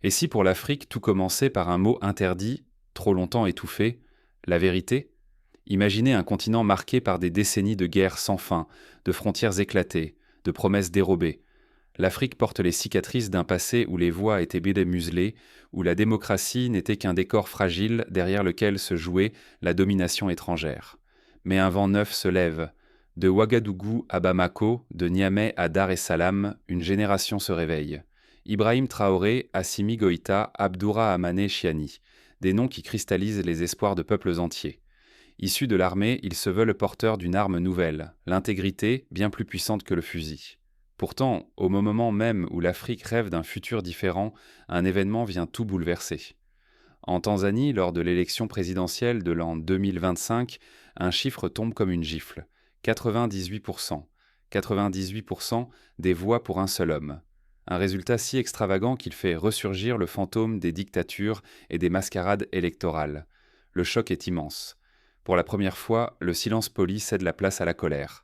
Et si pour l'Afrique tout commençait par un mot interdit, trop longtemps étouffé, la vérité? Imaginez un continent marqué par des décennies de guerres sans fin, de frontières éclatées, de promesses dérobées. L'Afrique porte les cicatrices d'un passé où les voix étaient démuselées, où la démocratie n'était qu'un décor fragile derrière lequel se jouait la domination étrangère. Mais un vent neuf se lève. De Ouagadougou à Bamako, de Niamey à Dar es Salaam, une génération se réveille. Ibrahim Traoré, Assimi Goïta, Abdourahmane Chiani, des noms qui cristallisent les espoirs de peuples entiers. Issus de l'armée, ils se veulent porteurs d'une arme nouvelle, l'intégrité, bien plus puissante que le fusil. Pourtant, au moment même où l'Afrique rêve d'un futur différent, un événement vient tout bouleverser. En Tanzanie, lors de l'élection présidentielle de l'an 2025, un chiffre tombe comme une gifle. 98%. 98% des voix pour un seul homme. Un résultat si extravagant qu'il fait ressurgir le fantôme des dictatures et des mascarades électorales. Le choc est immense. Pour la première fois, le silence poli cède la place à la colère.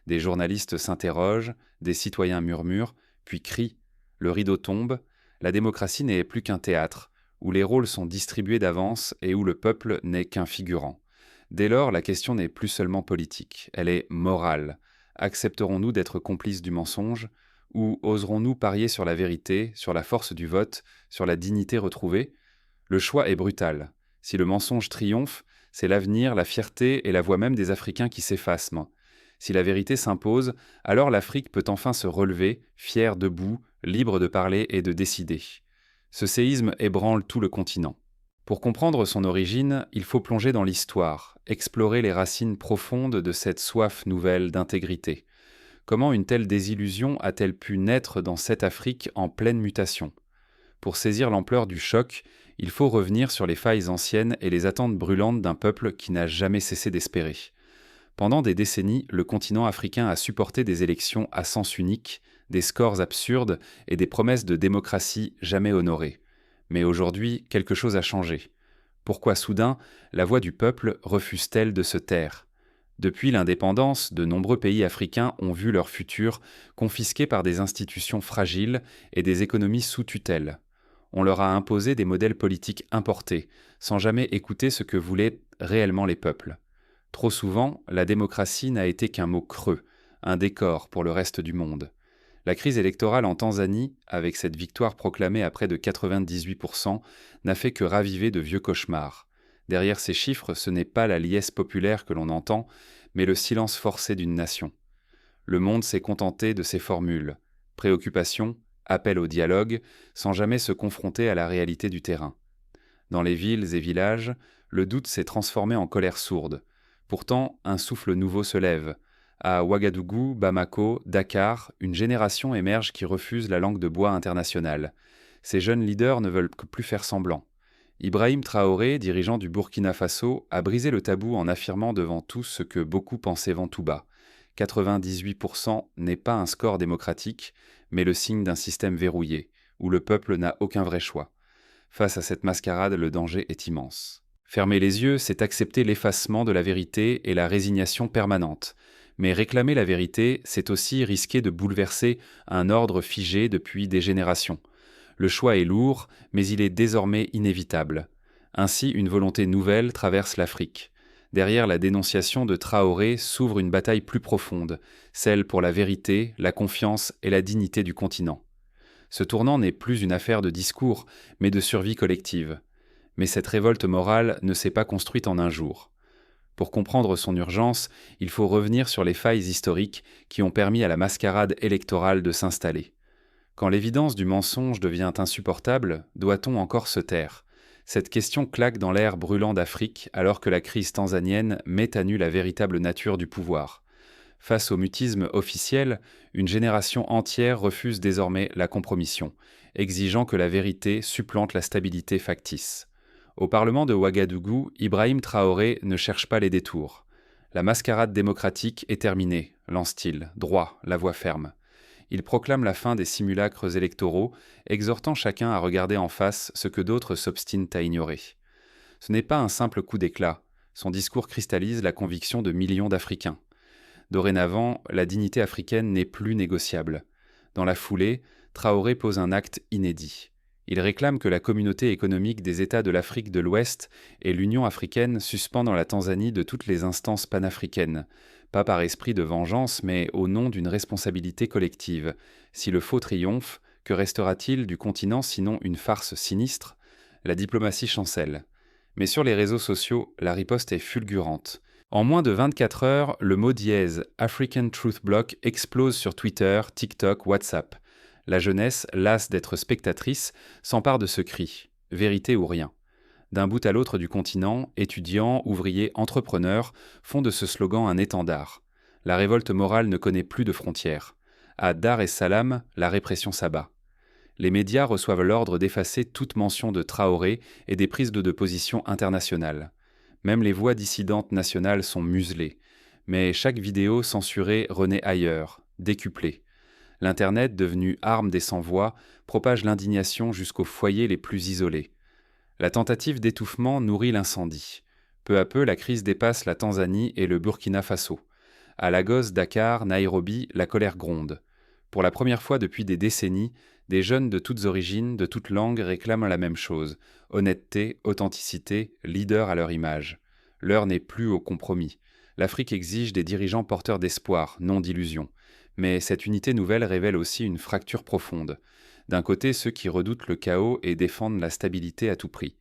Des journalistes s'interrogent, des citoyens murmurent, puis crient. Le rideau tombe, la démocratie n'est plus qu'un théâtre, où les rôles sont distribués d'avance et où le peuple n'est qu'un figurant. Dès lors, la question n'est plus seulement politique, elle est morale. Accepterons-nous d'être complices du mensonge, ou oserons-nous parier sur la vérité, sur la force du vote, sur la dignité retrouvée? Le choix est brutal. Si le mensonge triomphe, c'est l'avenir, la fierté et la voix même des Africains qui s'effacent. Si la vérité s'impose, alors l'Afrique peut enfin se relever, fière debout, libre de parler et de décider. Ce séisme ébranle tout le continent. Pour comprendre son origine, il faut plonger dans l'histoire, explorer les racines profondes de cette soif nouvelle d'intégrité. Comment une telle désillusion a-t-elle pu naître dans cette Afrique en pleine mutation? Pour saisir l'ampleur du choc, il faut revenir sur les failles anciennes et les attentes brûlantes d'un peuple qui n'a jamais cessé d'espérer. Pendant des décennies, le continent africain a supporté des élections à sens unique, des scores absurdes et des promesses de démocratie jamais honorées. Mais aujourd'hui, quelque chose a changé. Pourquoi soudain, la voix du peuple refuse-t-elle de se taire? Depuis l'indépendance, de nombreux pays africains ont vu leur futur confisqué par des institutions fragiles et des économies sous tutelle. On leur a imposé des modèles politiques importés, sans jamais écouter ce que voulaient réellement les peuples. Trop souvent, la démocratie n'a été qu'un mot creux, un décor pour le reste du monde. La crise électorale en Tanzanie, avec cette victoire proclamée à près de 98%, n'a fait que raviver de vieux cauchemars. Derrière ces chiffres, ce n'est pas la liesse populaire que l'on entend, mais le silence forcé d'une nation. Le monde s'est contenté de ces formules. Préoccupation, appel au dialogue, sans jamais se confronter à la réalité du terrain. Dans les villes et villages, le doute s'est transformé en colère sourde. Pourtant, un souffle nouveau se lève. À Ouagadougou, Bamako, Dakar, une génération émerge qui refuse la langue de bois internationale. Ces jeunes leaders ne veulent que plus faire semblant. Ibrahim Traoré, dirigeant du Burkina Faso, a brisé le tabou en affirmant devant tous ce que beaucoup pensaient vent tout bas. 98% n'est pas un score démocratique, mais le signe d'un système verrouillé, où le peuple n'a aucun vrai choix. Face à cette mascarade, le danger est immense. Fermer les yeux, c'est accepter l'effacement de la vérité et la résignation permanente. Mais réclamer la vérité, c'est aussi risquer de bouleverser un ordre figé depuis des générations. Le choix est lourd, mais il est désormais inévitable. Ainsi, une volonté nouvelle traverse l'Afrique. Derrière la dénonciation de Traoré s'ouvre une bataille plus profonde, celle pour la vérité, la confiance et la dignité du continent. Ce tournant n'est plus une affaire de discours, mais de survie collective. Mais cette révolte morale ne s'est pas construite en un jour. Pour comprendre son urgence, il faut revenir sur les failles historiques qui ont permis à la mascarade électorale de s'installer. Quand l'évidence du mensonge devient insupportable, doit-on encore se taire? Cette question claque dans l'air brûlant d'Afrique alors que la crise tanzanienne met à nu la véritable nature du pouvoir. Face au mutisme officiel, une génération entière refuse désormais la compromission, exigeant que la vérité supplante la stabilité factice. Au Parlement de Ouagadougou, Ibrahim Traoré ne cherche pas les détours. La mascarade démocratique est terminée, lance-t-il, droit, la voix ferme. Il proclame la fin des simulacres électoraux, exhortant chacun à regarder en face ce que d'autres s'obstinent à ignorer. Ce n'est pas un simple coup d'éclat. Son discours cristallise la conviction de millions d'Africains. Dorénavant, la dignité africaine n'est plus négociable. Dans la foulée, Traoré pose un acte inédit. Il réclame que la communauté économique des États de l'Afrique de l'Ouest et l'Union africaine suspendent la Tanzanie de toutes les instances panafricaines, pas par esprit de vengeance, mais au nom d'une responsabilité collective. Si le faux triomphe, que restera-t-il du continent sinon une farce sinistre? La diplomatie chancelle. Mais sur les réseaux sociaux, la riposte est fulgurante. En moins de 24 heures, le mot dièse African Truth Block explose sur Twitter, TikTok, WhatsApp. La jeunesse, lasse d'être spectatrice, s'empare de ce cri, vérité ou rien. D'un bout à l'autre du continent, étudiants, ouvriers, entrepreneurs font de ce slogan un étendard. La révolte morale ne connaît plus de frontières. À Dar es Salaam, la répression s'abat. Les médias reçoivent l'ordre d'effacer toute mention de Traoré et des prises de position internationales. Même les voix dissidentes nationales sont muselées. Mais chaque vidéo censurée renaît ailleurs, décuplée. L'Internet, devenu arme des sans-voix, propage l'indignation jusqu'aux foyers les plus isolés. La tentative d'étouffement nourrit l'incendie. Peu à peu, la crise dépasse la Tanzanie et le Burkina Faso. À Lagos, Dakar, Nairobi, la colère gronde. Pour la première fois depuis des décennies, des jeunes de toutes origines, de toutes langues réclament la même chose. Honnêteté, authenticité, leader à leur image. L'heure n'est plus au compromis. L'Afrique exige des dirigeants porteurs d'espoir, non d'illusions. Mais cette unité nouvelle révèle aussi une fracture profonde. D'un côté, ceux qui redoutent le chaos et défendent la stabilité à tout prix.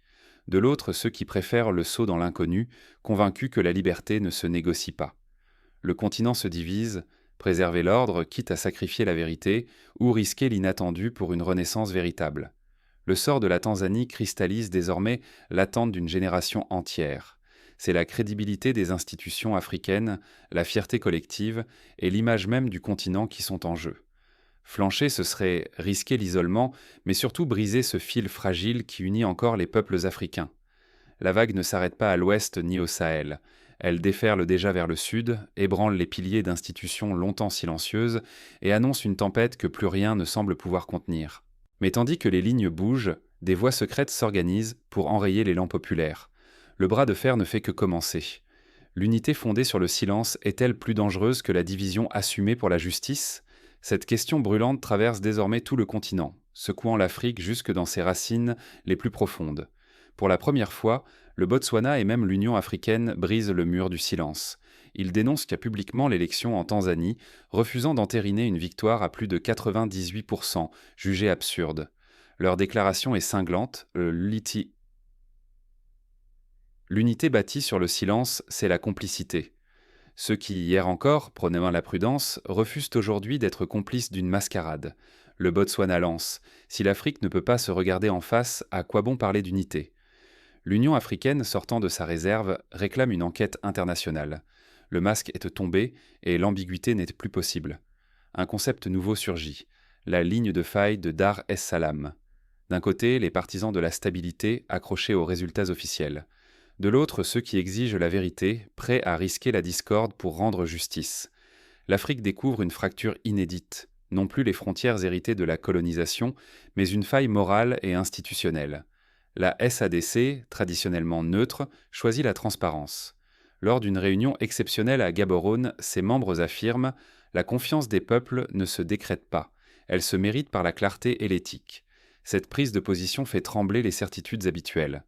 De l'autre, ceux qui préfèrent le saut dans l'inconnu, convaincus que la liberté ne se négocie pas. Le continent se divise, préserver l'ordre, quitte à sacrifier la vérité, ou risquer l'inattendu pour une renaissance véritable. Le sort de la Tanzanie cristallise désormais l'attente d'une génération entière. C'est la crédibilité des institutions africaines, la fierté collective et l'image même du continent qui sont en jeu. Flancher, ce serait risquer l'isolement, mais surtout briser ce fil fragile qui unit encore les peuples africains. La vague ne s'arrête pas à l'ouest ni au Sahel. Elle déferle déjà vers le sud, ébranle les piliers d'institutions longtemps silencieuses et annonce une tempête que plus rien ne semble pouvoir contenir. Mais tandis que les lignes bougent, des voix secrètes s'organisent pour enrayer l'élan populaire. Le bras de fer ne fait que commencer. L'unité fondée sur le silence est-elle plus dangereuse que la division assumée pour la justice ? Cette question brûlante traverse désormais tout le continent, secouant l'Afrique jusque dans ses racines les plus profondes. Pour la première fois, le Botswana et même l'Union africaine brisent le mur du silence. Ils dénoncent publiquement l'élection en Tanzanie, refusant d'entériner une victoire à plus de 98%, jugée absurde. Leur déclaration est cinglante, l'unité bâtie sur le silence, c'est la complicité. Ceux qui, hier encore, prônant la prudence, refusent aujourd'hui d'être complices d'une mascarade. Le Botswana lance. Si l'Afrique ne peut pas se regarder en face, à quoi bon parler d'unité ? L'Union africaine, sortant de sa réserve, réclame une enquête internationale. Le masque est tombé et l'ambiguïté n'est plus possible. Un concept nouveau surgit, la ligne de faille de Dar es Salaam. D'un côté, les partisans de la stabilité accrochés aux résultats officiels. De l'autre, ceux qui exigent la vérité, prêts à risquer la discorde pour rendre justice. L'Afrique découvre une fracture inédite, non plus les frontières héritées de la colonisation, mais une faille morale et institutionnelle. La SADC, traditionnellement neutre, choisit la transparence. Lors d'une réunion exceptionnelle à Gaborone, ses membres affirment « La confiance des peuples ne se décrète pas, elle se mérite par la clarté et l'éthique ». Cette prise de position fait trembler les certitudes habituelles.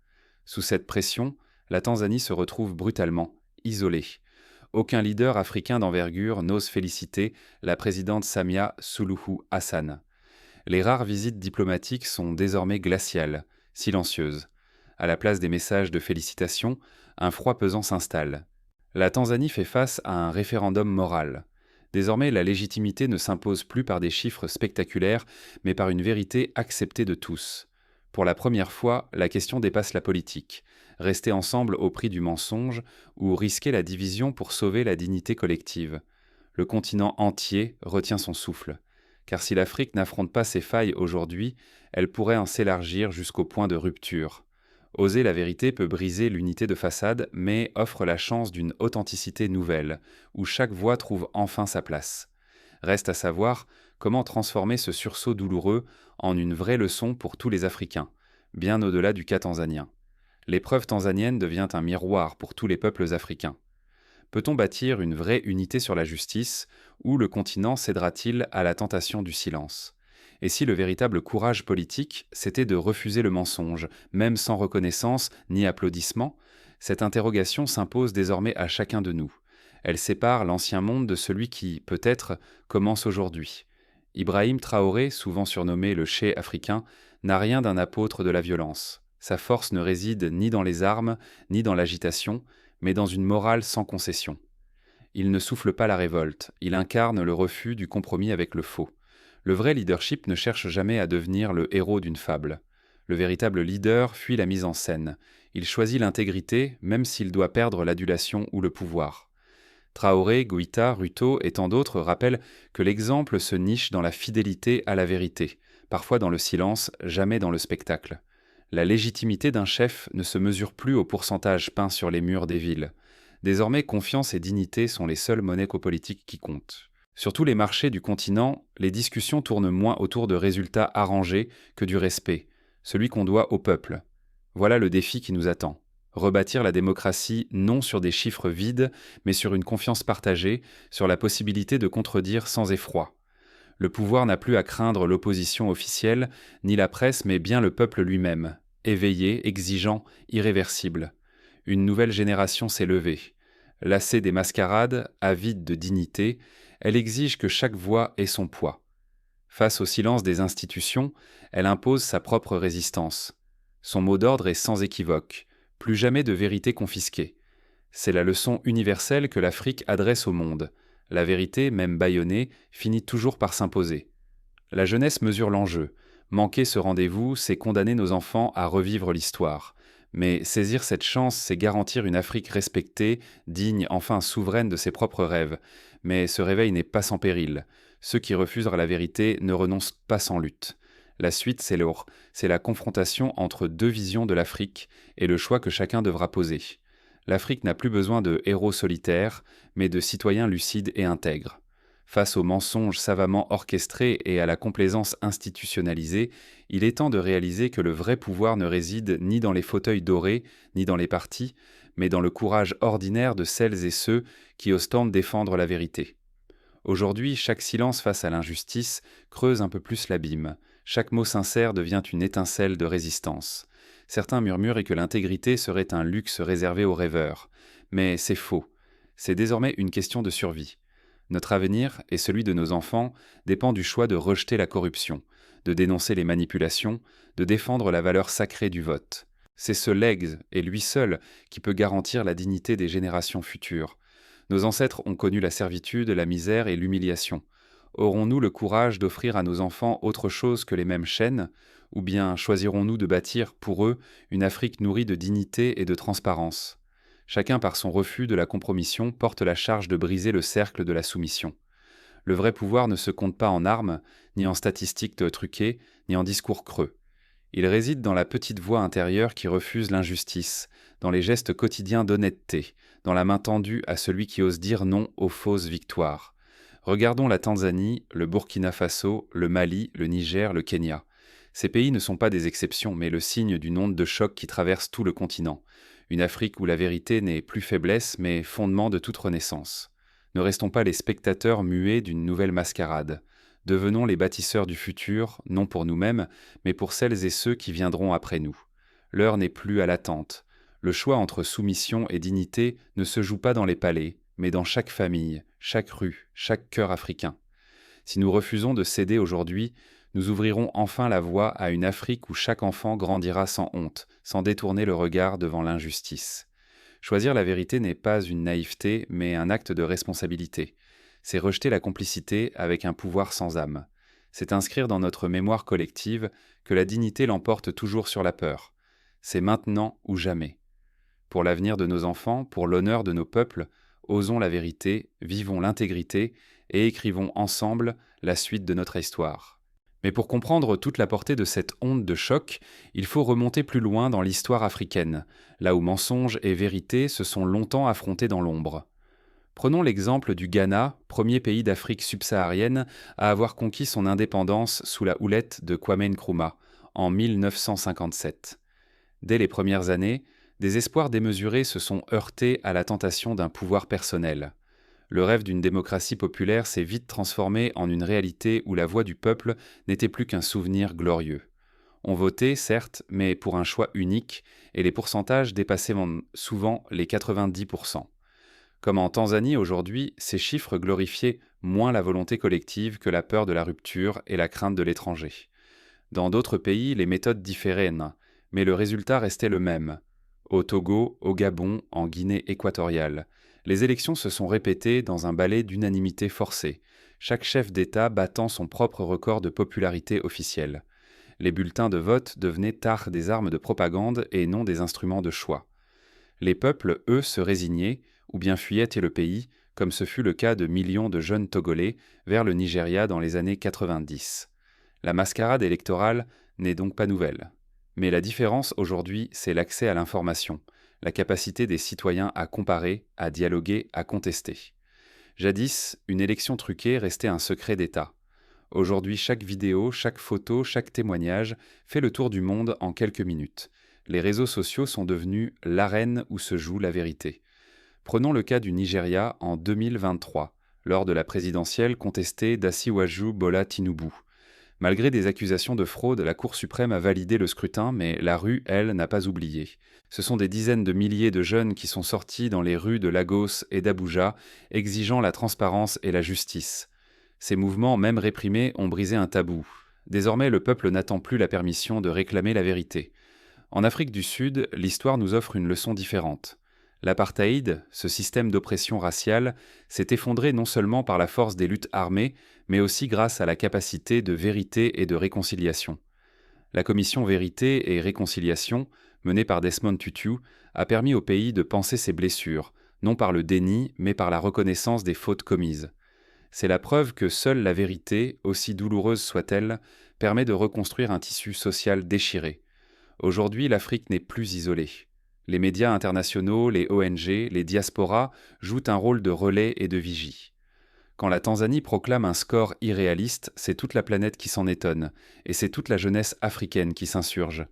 Sous cette pression, la Tanzanie se retrouve brutalement, isolée. Aucun leader africain d'envergure n'ose féliciter la présidente Samia Suluhu Hassan. Les rares visites diplomatiques sont désormais glaciales, silencieuses. À la place des messages de félicitations, un froid pesant s'installe. La Tanzanie fait face à un référendum moral. Désormais, la légitimité ne s'impose plus par des chiffres spectaculaires, mais par une vérité acceptée de tous. Pour la première fois, la question dépasse la politique. Rester ensemble au prix du mensonge ou risquer la division pour sauver la dignité collective. Le continent entier retient son souffle. Car si l'Afrique n'affronte pas ses failles aujourd'hui, elle pourrait en s'élargir jusqu'au point de rupture. Oser la vérité peut briser l'unité de façade, mais offre la chance d'une authenticité nouvelle, où chaque voix trouve enfin sa place. Reste à savoir comment transformer ce sursaut douloureux en une vraie leçon pour tous les Africains, bien au-delà du cas tanzanien. L'épreuve tanzanienne devient un miroir pour tous les peuples africains. Peut-on bâtir une vraie unité sur la justice, ou le continent cédera-t-il à la tentation du silence ? Et si le véritable courage politique, c'était de refuser le mensonge, même sans reconnaissance ni applaudissement, cette interrogation s'impose désormais à chacun de nous. Elle sépare l'ancien monde de celui qui, peut-être, commence aujourd'hui. Ibrahim Traoré, souvent surnommé le Che africain, n'a rien d'un apôtre de la violence. Sa force ne réside ni dans les armes, ni dans l'agitation, mais dans une morale sans concession. Il ne souffle pas la révolte, il incarne le refus du compromis avec le faux. Le vrai leadership ne cherche jamais à devenir le héros d'une fable. Le véritable leader fuit la mise en scène. Il choisit l'intégrité, même s'il doit perdre l'adulation ou le pouvoir. Traoré, Goïta, Ruto et tant d'autres rappellent que l'exemple se niche dans la fidélité à la vérité, parfois dans le silence, jamais dans le spectacle. La légitimité d'un chef ne se mesure plus au pourcentage peint sur les murs des villes. Désormais, confiance et dignité sont les seules monnaies politiques qui comptent. Sur tous les marchés du continent, les discussions tournent moins autour de résultats arrangés que du respect, celui qu'on doit au peuple. Voilà le défi qui nous attend. Rebâtir la démocratie non sur des chiffres vides, mais sur une confiance partagée, sur la possibilité de contredire sans effroi. Le pouvoir n'a plus à craindre l'opposition officielle, ni la presse, mais bien le peuple lui-même, éveillé, exigeant, irréversible. Une nouvelle génération s'est levée. Lassée des mascarades, avide de dignité, elle exige que chaque voix ait son poids. Face au silence des institutions, elle impose sa propre résistance. Son mot d'ordre est sans équivoque. Plus jamais de vérité confisquée. C'est la leçon universelle que l'Afrique adresse au monde. La vérité, même bâillonnée, finit toujours par s'imposer. La jeunesse mesure l'enjeu. Manquer ce rendez-vous, c'est condamner nos enfants à revivre l'histoire. Mais saisir cette chance, c'est garantir une Afrique respectée, digne, enfin souveraine de ses propres rêves. Mais ce réveil n'est pas sans péril. Ceux qui refusent la vérité ne renoncent pas sans lutte. La suite, c'est la confrontation entre deux visions de l'Afrique et le choix que chacun devra poser. L'Afrique n'a plus besoin de héros solitaires, mais de citoyens lucides et intègres. Face aux mensonges savamment orchestrés et à la complaisance institutionnalisée, il est temps de réaliser que le vrai pouvoir ne réside ni dans les fauteuils dorés, ni dans les partis, mais dans le courage ordinaire de celles et ceux qui osent défendre la vérité. Aujourd'hui, chaque silence face à l'injustice creuse un peu plus l'abîme. Chaque mot sincère devient une étincelle de résistance. Certains murmurent que l'intégrité serait un luxe réservé aux rêveurs. Mais c'est faux. C'est désormais une question de survie. Notre avenir, et celui de nos enfants, dépend du choix de rejeter la corruption, de dénoncer les manipulations, de défendre la valeur sacrée du vote. C'est ce legs, et lui seul, qui peut garantir la dignité des générations futures. Nos ancêtres ont connu la servitude, la misère et l'humiliation. Aurons-nous le courage d'offrir à nos enfants autre chose que les mêmes chaînes, ou bien choisirons-nous de bâtir pour eux une Afrique nourrie de dignité et de transparence ? Chacun par son refus de la compromission porte la charge de briser le cercle de la soumission. Le vrai pouvoir ne se compte pas en armes, ni en statistiques truquées, ni en discours creux. Il réside dans la petite voix intérieure qui refuse l'injustice, dans les gestes quotidiens d'honnêteté, dans la main tendue à celui qui ose dire non aux fausses victoires. Regardons la Tanzanie, le Burkina Faso, le Mali, le Niger, le Kenya. Ces pays ne sont pas des exceptions, mais le signe d'une onde de choc qui traverse tout le continent. Une Afrique où la vérité n'est plus faiblesse, mais fondement de toute renaissance. Ne restons pas les spectateurs muets d'une nouvelle mascarade. Devenons les bâtisseurs du futur, non pour nous-mêmes, mais pour celles et ceux qui viendront après nous. L'heure n'est plus à l'attente. Le choix entre soumission et dignité ne se joue pas dans les palais, mais dans chaque famille, chaque rue, chaque cœur africain. Si nous refusons de céder aujourd'hui, nous ouvrirons enfin la voie à une Afrique où chaque enfant grandira sans honte, sans détourner le regard devant l'injustice. Choisir la vérité n'est pas une naïveté, mais un acte de responsabilité. C'est rejeter la complicité avec un pouvoir sans âme. C'est inscrire dans notre mémoire collective que la dignité l'emporte toujours sur la peur. C'est maintenant ou jamais. Pour l'avenir de nos enfants, pour l'honneur de nos peuples, osons la vérité, vivons l'intégrité et écrivons ensemble la suite de notre histoire. Mais pour comprendre toute la portée de cette onde de choc, il faut remonter plus loin dans l'histoire africaine, là où mensonge et vérité se sont longtemps affrontés dans l'ombre. Prenons l'exemple du Ghana, premier pays d'Afrique subsaharienne à avoir conquis son indépendance sous la houlette de Kwame Nkrumah, en 1957. Dès les premières années, des espoirs démesurés se sont heurtés à la tentation d'un pouvoir personnel. Le rêve d'une démocratie populaire s'est vite transformé en une réalité où la voix du peuple n'était plus qu'un souvenir glorieux. On votait, certes, mais pour un choix unique, et les pourcentages dépassaient souvent les 90%. Comme en Tanzanie aujourd'hui, ces chiffres glorifiaient moins la volonté collective que la peur de la rupture et la crainte de l'étranger. Dans d'autres pays, les méthodes différaient, mais le résultat restait le même. Au Togo, au Gabon, en Guinée équatoriale, les élections se sont répétées dans un ballet d'unanimité forcée, chaque chef d'État battant son propre record de popularité officielle. Les bulletins de vote devenaient tard des armes de propagande et non des instruments de choix. Les peuples, eux, se résignaient, ou bien fuyaient le pays, comme ce fut le cas de millions de jeunes Togolais vers le Nigeria dans les années 90. La mascarade électorale n'est donc pas nouvelle. Mais la différence aujourd'hui, c'est l'accès à l'information, la capacité des citoyens à comparer, à dialoguer, à contester. Jadis, une élection truquée restait un secret d'État. Aujourd'hui, chaque vidéo, chaque photo, chaque témoignage fait le tour du monde en quelques minutes. Les réseaux sociaux sont devenus l'arène où se joue la vérité. Prenons le cas du Nigeria en 2023, lors de la présidentielle contestée d'Asiwaju Bola Tinubu. Malgré des accusations de fraude, la Cour suprême a validé le scrutin, mais la rue, elle, n'a pas oublié. Ce sont des dizaines de milliers de jeunes qui sont sortis dans les rues de Lagos et d'Abuja, exigeant la transparence et la justice. Ces mouvements, même réprimés, ont brisé un tabou. Désormais, le peuple n'attend plus la permission de réclamer la vérité. En Afrique du Sud, l'histoire nous offre une leçon différente. L'apartheid, ce système d'oppression raciale, s'est effondré non seulement par la force des luttes armées, mais aussi grâce à la capacité de vérité et de réconciliation. La commission Vérité et Réconciliation, menée par Desmond Tutu, a permis au pays de panser ses blessures, non par le déni, mais par la reconnaissance des fautes commises. C'est la preuve que seule la vérité, aussi douloureuse soit-elle, permet de reconstruire un tissu social déchiré. Aujourd'hui, l'Afrique n'est plus isolée. Les médias internationaux, les ONG, les diasporas jouent un rôle de relais et de vigie. Quand la Tanzanie proclame un score irréaliste, c'est toute la planète qui s'en étonne, et c'est toute la jeunesse africaine qui s'insurge.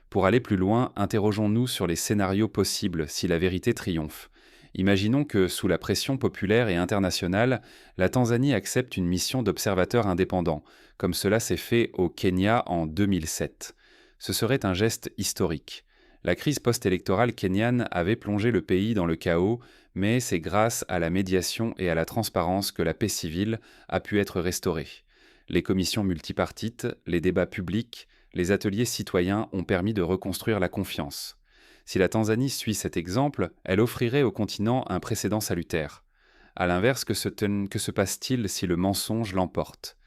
Pour aller plus loin, interrogeons-nous sur les scénarios possibles si la vérité triomphe. Imaginons que, sous la pression populaire et internationale, la Tanzanie accepte une mission d'observateur indépendant, comme cela s'est fait au Kenya en 2007. Ce serait un geste historique. La crise post-électorale kenyane avait plongé le pays dans le chaos, mais c'est grâce à la médiation et à la transparence que la paix civile a pu être restaurée. Les commissions multipartites, les débats publics, les ateliers citoyens ont permis de reconstruire la confiance. Si la Tanzanie suit cet exemple, elle offrirait au continent un précédent salutaire. À l'inverse, que se passe-t-il si le mensonge l'emporte ?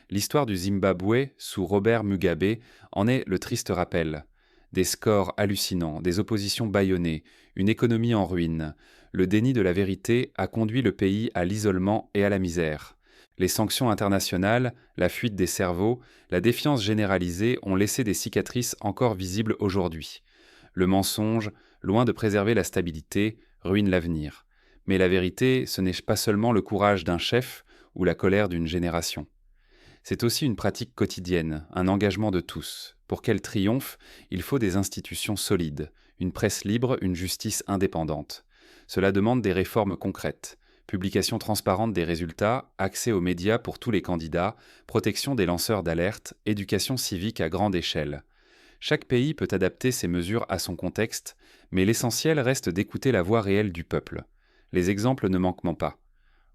L'histoire du Zimbabwe, sous Robert Mugabe, en est le triste rappel. Des scores hallucinants, des oppositions bâillonnées, une économie en ruine. Le déni de la vérité a conduit le pays à l'isolement et à la misère. Les sanctions internationales, la fuite des cerveaux, la défiance généralisée ont laissé des cicatrices encore visibles aujourd'hui. Le mensonge, loin de préserver la stabilité, ruine l'avenir. Mais la vérité, ce n'est pas seulement le courage d'un chef ou la colère d'une génération. C'est aussi une pratique quotidienne, un engagement de tous. Pour qu'elle triomphe, il faut des institutions solides, une presse libre, une justice indépendante. Cela demande des réformes concrètes. Publication transparente des résultats, accès aux médias pour tous les candidats, protection des lanceurs d'alerte, éducation civique à grande échelle. Chaque pays peut adapter ses mesures à son contexte, mais l'essentiel reste d'écouter la voix réelle du peuple. Les exemples ne manquent pas.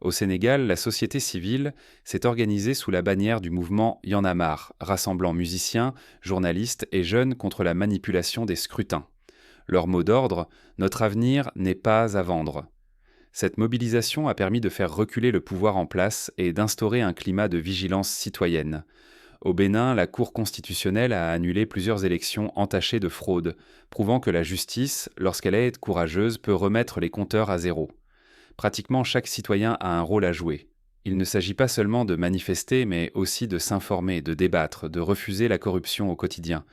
Au Sénégal, la société civile s'est organisée sous la bannière du mouvement Y en a marre, rassemblant musiciens, journalistes et jeunes contre la manipulation des scrutins. Leur mot d'ordre, « Notre avenir n'est pas à vendre ». Cette mobilisation a permis de faire reculer le pouvoir en place et d'instaurer un climat de vigilance citoyenne. Au Bénin, la Cour constitutionnelle a annulé plusieurs élections entachées de fraude, prouvant que la justice, lorsqu'elle est courageuse, peut remettre les compteurs à zéro. Pratiquement chaque citoyen a un rôle à jouer. Il ne s'agit pas seulement de manifester, mais aussi de s'informer, de débattre, de refuser la corruption au quotidien.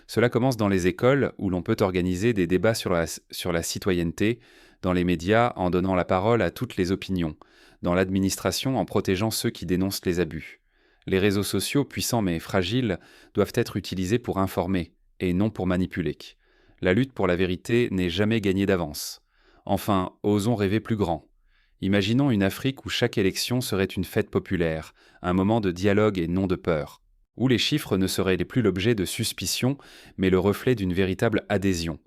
Cela commence dans les écoles, où l'on peut organiser des débats sur la citoyenneté, dans les médias en donnant la parole à toutes les opinions, dans l'administration en protégeant ceux qui dénoncent les abus. Les réseaux sociaux, puissants mais fragiles, doivent être utilisés pour informer, et non pour manipuler. La lutte pour la vérité n'est jamais gagnée d'avance. Enfin, osons rêver plus grand. Imaginons une Afrique où chaque élection serait une fête populaire, un moment de dialogue et non de peur, où les chiffres ne seraient plus l'objet de suspicion, mais le reflet d'une véritable adhésion,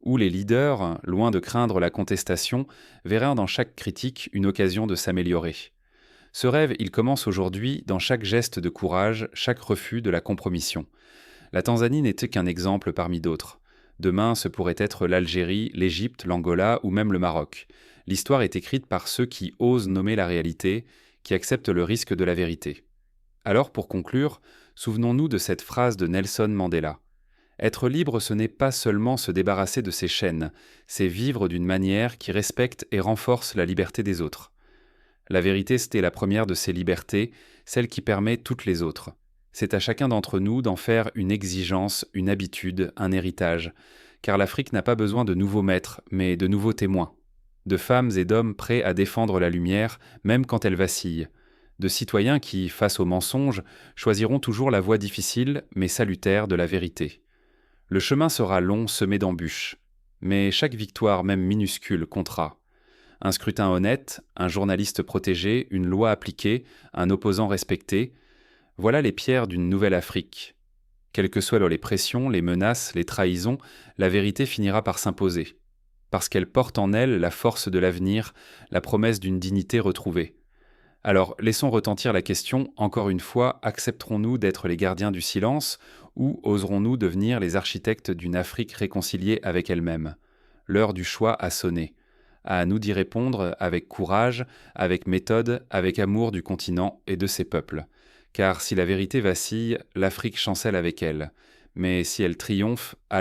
où les leaders, loin de craindre la contestation, verraient dans chaque critique une occasion de s'améliorer. Ce rêve, il commence aujourd'hui dans chaque geste de courage, chaque refus de la compromission. La Tanzanie n'était qu'un exemple parmi d'autres. Demain, ce pourrait être l'Algérie, l'Égypte, l'Angola ou même le Maroc. L'histoire est écrite par ceux qui osent nommer la réalité, qui acceptent le risque de la vérité. Alors, pour conclure, souvenons-nous de cette phrase de Nelson Mandela. Être libre, ce n'est pas seulement se débarrasser de ses chaînes, c'est vivre d'une manière qui respecte et renforce la liberté des autres. La vérité, c'était la première de ces libertés, celle qui permet toutes les autres. C'est à chacun d'entre nous d'en faire une exigence, une habitude, un héritage, car l'Afrique n'a pas besoin de nouveaux maîtres, mais de nouveaux témoins, de femmes et d'hommes prêts à défendre la lumière, même quand elle vacille, de citoyens qui, face aux mensonges, choisiront toujours la voie difficile, mais salutaire de la vérité. Le chemin sera long, semé d'embûches, mais chaque victoire, même minuscule, comptera. Un scrutin honnête, un journaliste protégé, une loi appliquée, un opposant respecté, voilà les pierres d'une nouvelle Afrique. Quelles que soient les pressions, les menaces, les trahisons, la vérité finira par s'imposer, parce qu'elle porte en elle la force de l'avenir, la promesse d'une dignité retrouvée. Alors, laissons retentir la question, encore une fois, accepterons-nous d'être les gardiens du silence ou oserons-nous devenir les architectes d'une Afrique réconciliée avec elle-même? L'heure du choix a sonné. À nous d'y répondre avec courage, avec méthode, avec amour du continent et de ses peuples. Car si la vérité vacille, l'Afrique chancelle avec elle. Mais si elle triomphe,